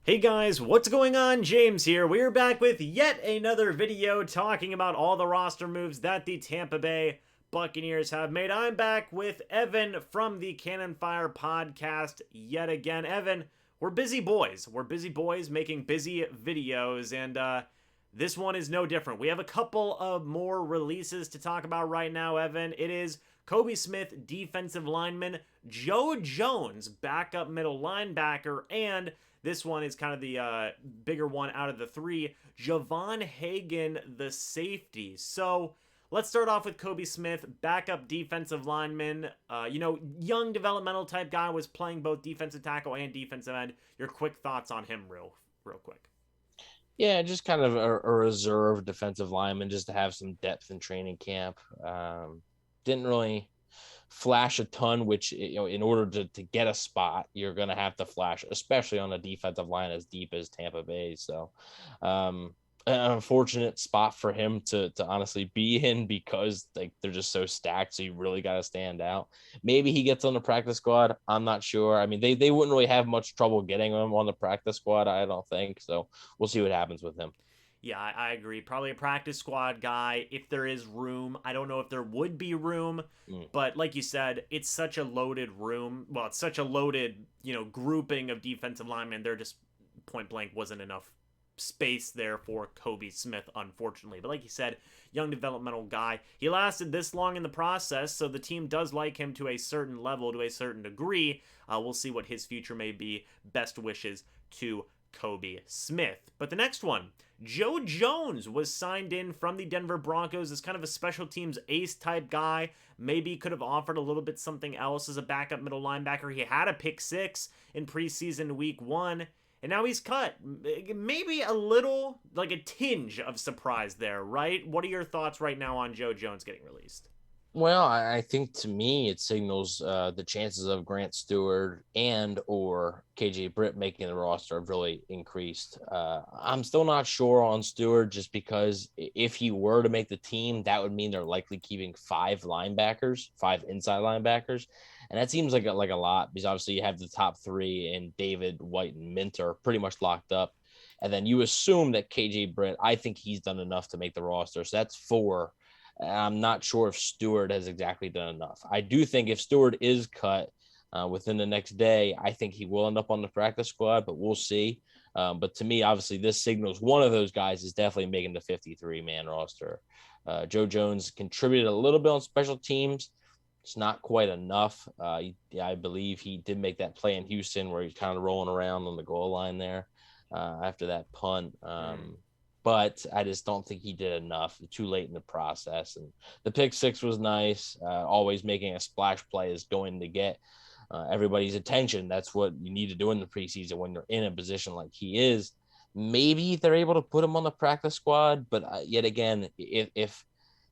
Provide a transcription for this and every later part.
Hey guys, what's going on? James here. We're back with yet another video talking about all the roster moves that the Tampa Bay Buccaneers have made. I'm back with Evan from the Cannon Fire podcast yet again. Evan, we're busy boys. We're busy boys making busy videos, and this one is no different. We have a couple of more releases to talk about right now, Evan. It is Kobe Smith, defensive lineman, Joe Jones, backup middle linebacker, and this one is kind of the bigger one out of the three, Javon Hagan, the safety. So let's start off with Kobe Smith, backup defensive lineman. Young developmental type guy, was playing both defensive tackle and defensive end. Your quick thoughts on him real quick. Yeah, just kind of a reserve defensive lineman just to have some depth in training camp. Didn't really flash a ton, which, in order to get a spot, you're going to have to flash, especially on a defensive line as deep as Tampa Bay. So, an unfortunate spot for him to honestly be in because they're just so stacked. So you really got to stand out. Maybe he gets on the practice squad. I'm not sure. I mean, they wouldn't really have much trouble getting him on the practice squad, I don't think. So we'll see what happens with him. Yeah, I agree. Probably a practice squad guy if there is room. I don't know if there would be room, Mm. but like you said, it's such a loaded room. Well, it's such a loaded, grouping of defensive linemen. There just point blank wasn't enough space there for Kobe Smith, unfortunately. But like you said, young developmental guy. He lasted this long in the process, so the team does like him to a certain level, to a certain degree. We'll see what his future may be. Best wishes to Kobe Smith. But the next one, Joe Jones was signed in from the Denver Broncos as kind of a special teams ace type guy. Maybe could have offered a little bit something else as a backup middle linebacker. He had a pick six in preseason week one, and now he's cut. Maybe a little, like a tinge of surprise there, right? What are your thoughts right now on Joe Jones getting released? Well, I think to me it signals the chances of Grant Stewart and or KJ Britt making the roster have really increased. I'm still not sure on Stewart just because if he were to make the team, that would mean they're likely keeping five linebackers, five inside linebackers, and that seems like a lot because obviously you have the top three and David, White, and Minter pretty much locked up, and then you assume that KJ Britt, I think he's done enough to make the roster, so that's four. I'm not sure if Stewart has exactly done enough. I do think if Stewart is cut within the next day, I think he will end up on the practice squad, but we'll see. But to me, obviously, this signals one of those guys is definitely making the 53-man roster. Joe Jones contributed a little bit on special teams. It's not quite enough. I believe he did make that play in Houston where he's kind of rolling around on the goal line there after that punt. But I just don't think he did enough. Too late in the process. And the pick six was nice. Always making a splash play is going to get everybody's attention. That's what you need to do in the preseason when you're in a position like he is. Maybe they're able to put him on the practice squad, but yet again, if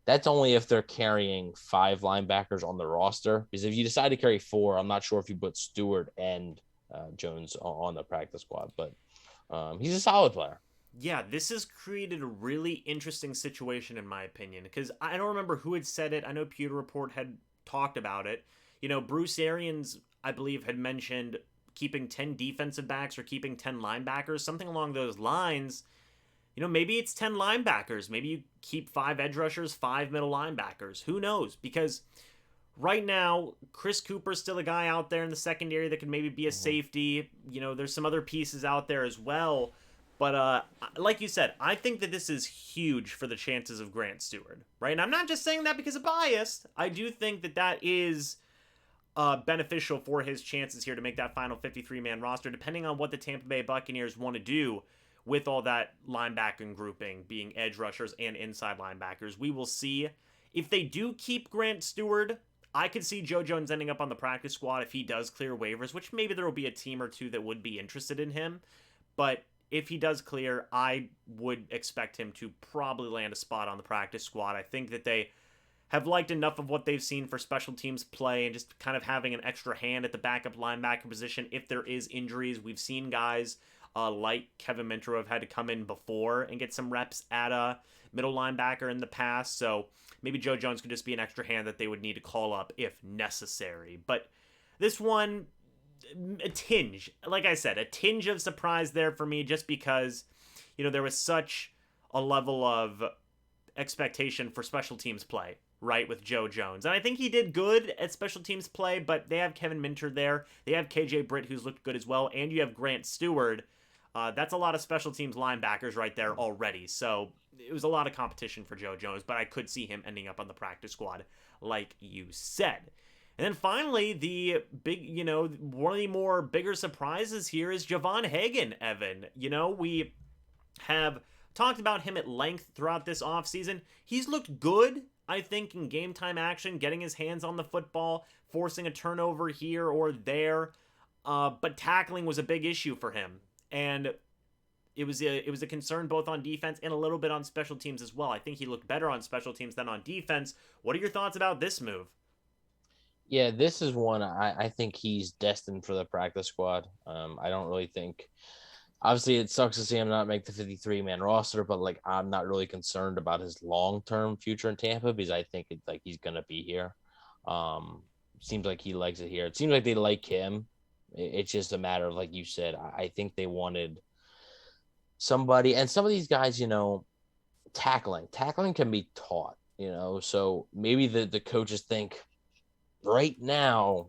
that's only if they're carrying five linebackers on the roster. Because if you decide to carry four, I'm not sure if you put Stewart and Jones on the practice squad, but he's a solid player. Yeah, this has created a really interesting situation, in my opinion, because I don't remember who had said it. I know Pewter Report had talked about it. Bruce Arians, I believe, had mentioned keeping 10 defensive backs or keeping 10 linebackers, something along those lines. Maybe it's 10 linebackers. Maybe you keep five edge rushers, five middle linebackers. Who knows? Because right now, Chris Cooper's still a guy out there in the secondary that could maybe be a safety. There's some other pieces out there as well. But like you said, I think that this is huge for the chances of Grant Stewart, right? And I'm not just saying that because of bias. I do think that that is beneficial for his chances here to make that final 53-man roster, depending on what the Tampa Bay Buccaneers want to do with all that linebacking grouping, being edge rushers and inside linebackers. We will see. If they do keep Grant Stewart, I could see Joe Jones ending up on the practice squad if he does clear waivers, which maybe there will be a team or two that would be interested in him. But if he does clear, I would expect him to probably land a spot on the practice squad. I think that they have liked enough of what they've seen for special teams play and just kind of having an extra hand at the backup linebacker position if there is injuries. We've seen guys like Kevin Minter have had to come in before and get some reps at a middle linebacker in the past. So maybe Joe Jones could just be an extra hand that they would need to call up if necessary. But this one, a tinge, like I said, a tinge of surprise there for me, just because, there was such a level of expectation for special teams play, right, with Joe Jones. And I think he did good at special teams play, but they have Kevin Minter there. They have KJ Britt, who's looked good as well, and you have Grant Stewart. That's a lot of special teams linebackers right there already. So it was a lot of competition for Joe Jones, but I could see him ending up on the practice squad, like you said. And then finally, the big, one of the more bigger surprises here is Javon Hagan, Evan. We have talked about him at length throughout this offseason. He's looked good, I think, in game time action, getting his hands on the football, forcing a turnover here or there. But tackling was a big issue for him. And it was a concern both on defense and a little bit on special teams as well. I think he looked better on special teams than on defense. What are your thoughts about this move? Yeah, this is one I think he's destined for the practice squad. I don't really think – obviously, it sucks to see him not make the 53-man roster, but, I'm not really concerned about his long-term future in Tampa because I think he's going to be here. Seems like he likes it here. It seems like they like him. It's just a matter of, like you said, I think they wanted somebody – and some of these guys, tackling can be taught, So maybe the coaches think – right now,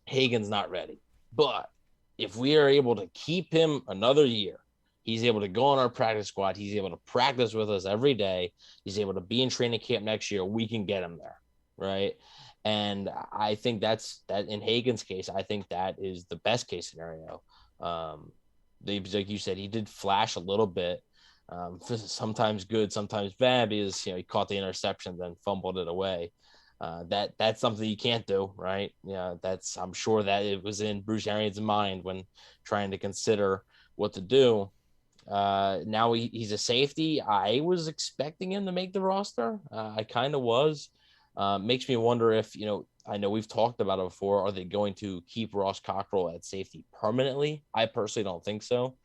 Hagan's not ready. But if we are able to keep him another year, he's able to go on our practice squad. He's able to practice with us every day. He's able to be in training camp next year. We can get him there, right? And I think that in Hagan's case, I think that is the best case scenario. Like you said, he did flash a little bit. Sometimes good, sometimes bad because, he caught the interception, then fumbled it away. That's something you can't do, right? Yeah, I'm sure that it was in Bruce Arians' mind when trying to consider what to do. Now he's a safety. I was expecting him to make the roster. I kind of was. Makes me wonder if, I know we've talked about it before. Are they going to keep Ross Cockrell at safety permanently? I personally don't think so.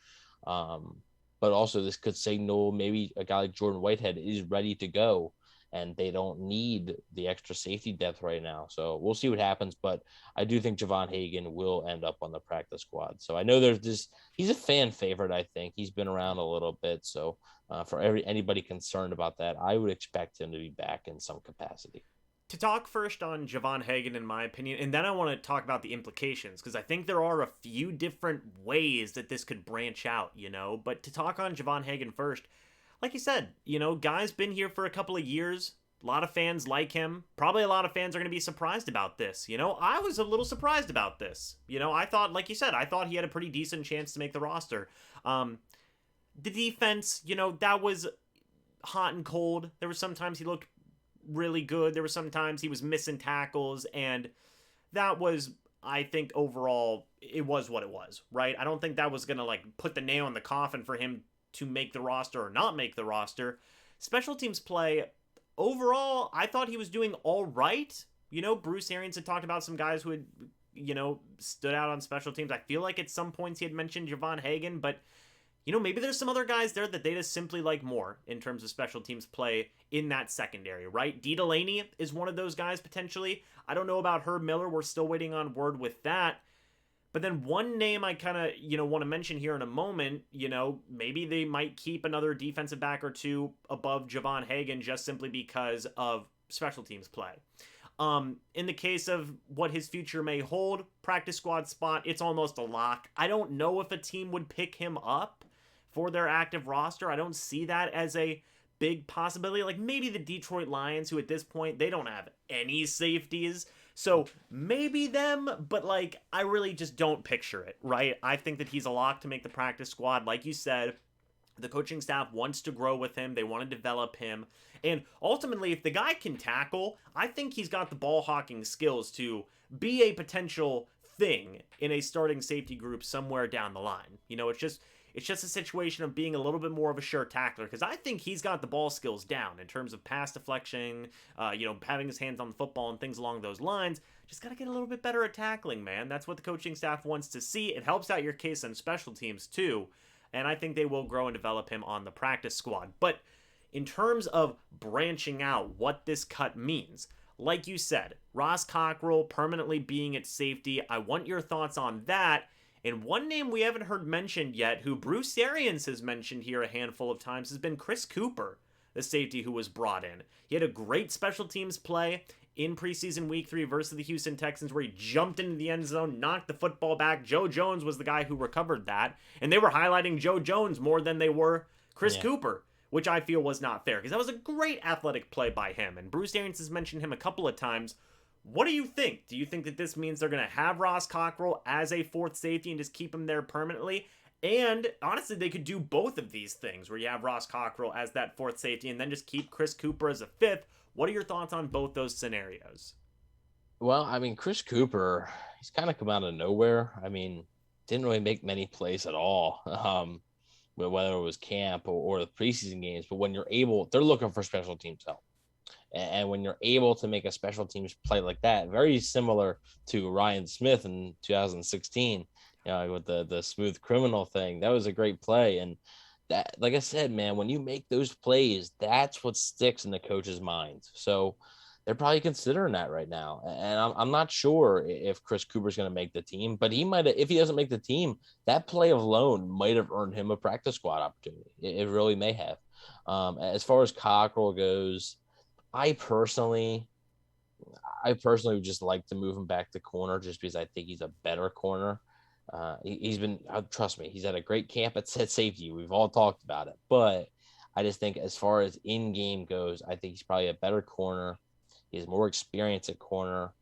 But also this could signal maybe a guy like Jordan Whitehead is ready to go, and they don't need the extra safety depth right now. So we'll see what happens, but I do think Javon Hagan will end up on the practice squad. So I know he's a fan favorite, I think. He's been around a little bit. So for anybody concerned about that, I would expect him to be back in some capacity. To talk first on Javon Hagan, in my opinion, and then I want to talk about the implications, because I think there are a few different ways that this could branch out, But to talk on Javon Hagan first, like you said, guy's been here for a couple of years. A lot of fans like him. Probably a lot of fans are going to be surprised about this. I was a little surprised about this. I thought, like you said, I thought he had a pretty decent chance to make the roster. The defense, that was hot and cold. There were sometimes he looked really good. There were sometimes he was missing tackles, and that was, I think, overall, it was what it was, right? I don't think that was going to, put the nail in the coffin for him to make the roster or not make the roster. Special teams play, overall, I thought he was doing all right. Bruce Arians had talked about some guys who had, stood out on special teams. I feel like at some points he had mentioned Javon Hagan, but, maybe there's some other guys there that they just simply like more in terms of special teams play in that secondary, right? Dee Delaney is one of those guys potentially. I don't know about Herb Miller. We're still waiting on word with that. But then one name I kind of, want to mention here in a moment, maybe they might keep another defensive back or two above Javon Hagan just simply because of special teams play. In the case of what his future may hold, practice squad spot, it's almost a lock. I don't know if a team would pick him up for their active roster. I don't see that as a big possibility. Maybe the Detroit Lions, who at this point, they don't have any safeties. So maybe them, but I really just don't picture it, right? I think that he's a lock to make the practice squad. Like you said, the coaching staff wants to grow with him. They want to develop him. And ultimately, if the guy can tackle, I think he's got the ball hawking skills to be a potential thing in a starting safety group somewhere down the line. It's just a situation of being a little bit more of a sure tackler, because I think he's got the ball skills down in terms of pass deflection, having his hands on the football and things along those lines. Just got to get a little bit better at tackling, man. That's what the coaching staff wants to see. It helps out your case on special teams too, and I think they will grow and develop him on the practice squad. But in terms of branching out what this cut means, like you said, Ross Cockrell permanently being at safety. I want your thoughts on that. And one name we haven't heard mentioned yet, who Bruce Arians has mentioned here a handful of times, has been Chris Cooper, the safety who was brought in. He had a great special teams play in preseason week 3 versus the Houston Texans, where he jumped into the end zone, knocked the football back. Joe Jones was the guy who recovered that, and they were highlighting Joe Jones more than they were Chris Cooper, which I feel was not fair, because that was a great athletic play by him, and Bruce Arians has mentioned him a couple of times. What do you think? Do you think that this means they're going to have Ross Cockrell as a fourth safety and just keep him there permanently? And honestly, they could do both of these things, where you have Ross Cockrell as that fourth safety and then just keep Chris Cooper as a fifth. What are your thoughts on both those scenarios? Well, I mean, Chris Cooper, he's kind of come out of nowhere. I mean, didn't really make many plays at all, whether it was camp or the preseason games. But when you're able, they're looking for special teams help. And when you're able to make a special teams play like that, very similar to Ryan Smith in 2016, with the smooth criminal thing, that was a great play. And that, like I said, man, when you make those plays, that's what sticks in the coach's mind. So they're probably considering that right now. And I'm not sure if Chris Cooper's going to make the team, but he might, if he doesn't make the team, that play alone might have earned him a practice squad opportunity. It really may have. As far as Cockrell goes, I personally would just like to move him back to corner, just because I think he's a better corner. He's been, trust me, he's had a great camp at safety. We've all talked about it, but I just think as far as in game goes, I think he's probably a better corner. He has more experience at corner,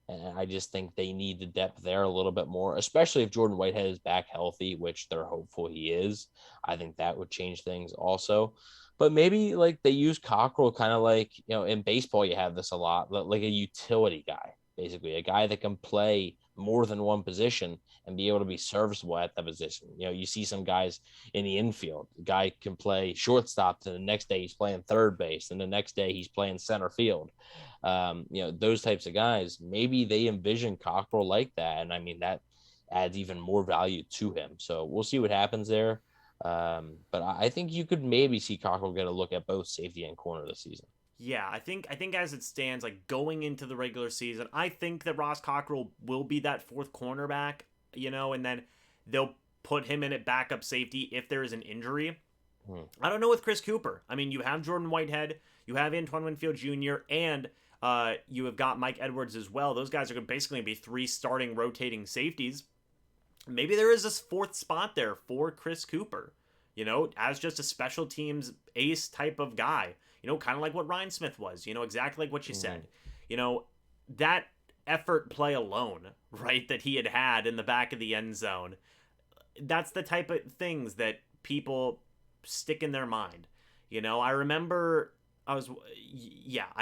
and I just think they need the depth there a little bit more, especially if Jordan Whitehead is back healthy, which they're hopeful he is. I think that would change things also. But maybe like they use Cockrell kind of like, in baseball, you have this a lot, like a utility guy, basically a guy that can play more than one position and be able to be serviceable at that position. You see some guys in the infield, the guy can play shortstop, and the next day he's playing third base, and the next day he's playing center field. Those types of guys, maybe they envision Cockrell like that. And I mean, that adds even more value to him. So we'll see what happens there. But I think you could maybe see Cockrell get a look at both safety and corner this season. Yeah, I think as it stands, like going into the regular season, I think that Ross Cockrell will be that fourth cornerback, and then they'll put him in at backup safety if there is an injury. I don't know with Chris Cooper. I mean, you have Jordan Whitehead, you have Antoine Winfield Jr., and you have got Mike Edwards as well. Those guys are basically going to be 3 starting rotating safeties. Maybe there is this fourth spot there for Chris Cooper, as just a special teams ace type of guy, kind of like what Ryan Smith was, exactly like what you said. That effort play alone, right, that he had in the back of the end zone, that's the type of things that people stick in their mind. I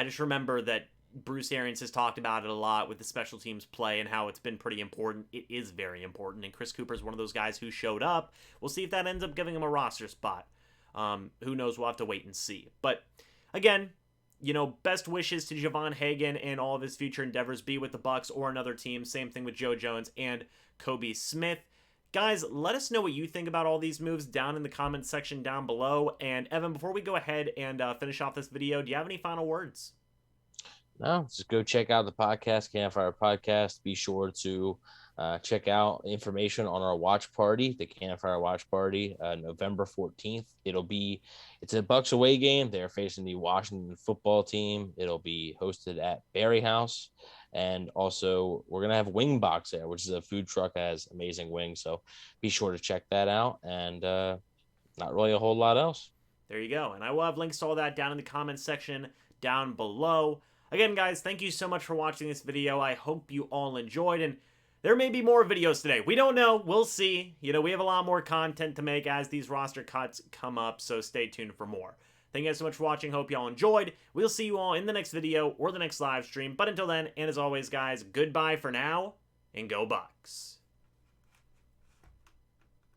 just remember that Bruce Arians has talked about it a lot with the special teams play and how it's been pretty important. It is very important, and Chris Cooper is one of those guys who showed up. We'll see if that ends up giving him a roster spot. Who knows? We'll have to wait and see. But again, best wishes to Javon Hagan and all of his future endeavors, be with the Bucs or another team. Same thing with Joe Jones and Kobe Smith. Guys, let us know what you think about all these moves down in the comments section down below. And Evan, before we go ahead and finish off this video, do you have any final words? No, just go check out the podcast, Campfire Podcast. Be sure to check out information on our watch party, the Campfire Watch Party, November 14th. It's a Bucs away game. They're facing the Washington football team. It'll be hosted at Berry House. And also, we're going to have Wing Box there, which is a food truck that has amazing wings. So be sure to check that out. And not really a whole lot else. There you go. And I will have links to all that down in the comments section down below. Again, guys, thank you so much for watching this video. I hope you all enjoyed, and there may be more videos today. We don't know. We'll see. We have a lot more content to make as these roster cuts come up, so stay tuned for more. Thank you guys so much for watching. Hope you all enjoyed. We'll see you all in the next video or the next live stream. But until then, and as always, guys, goodbye for now, and go Bucs.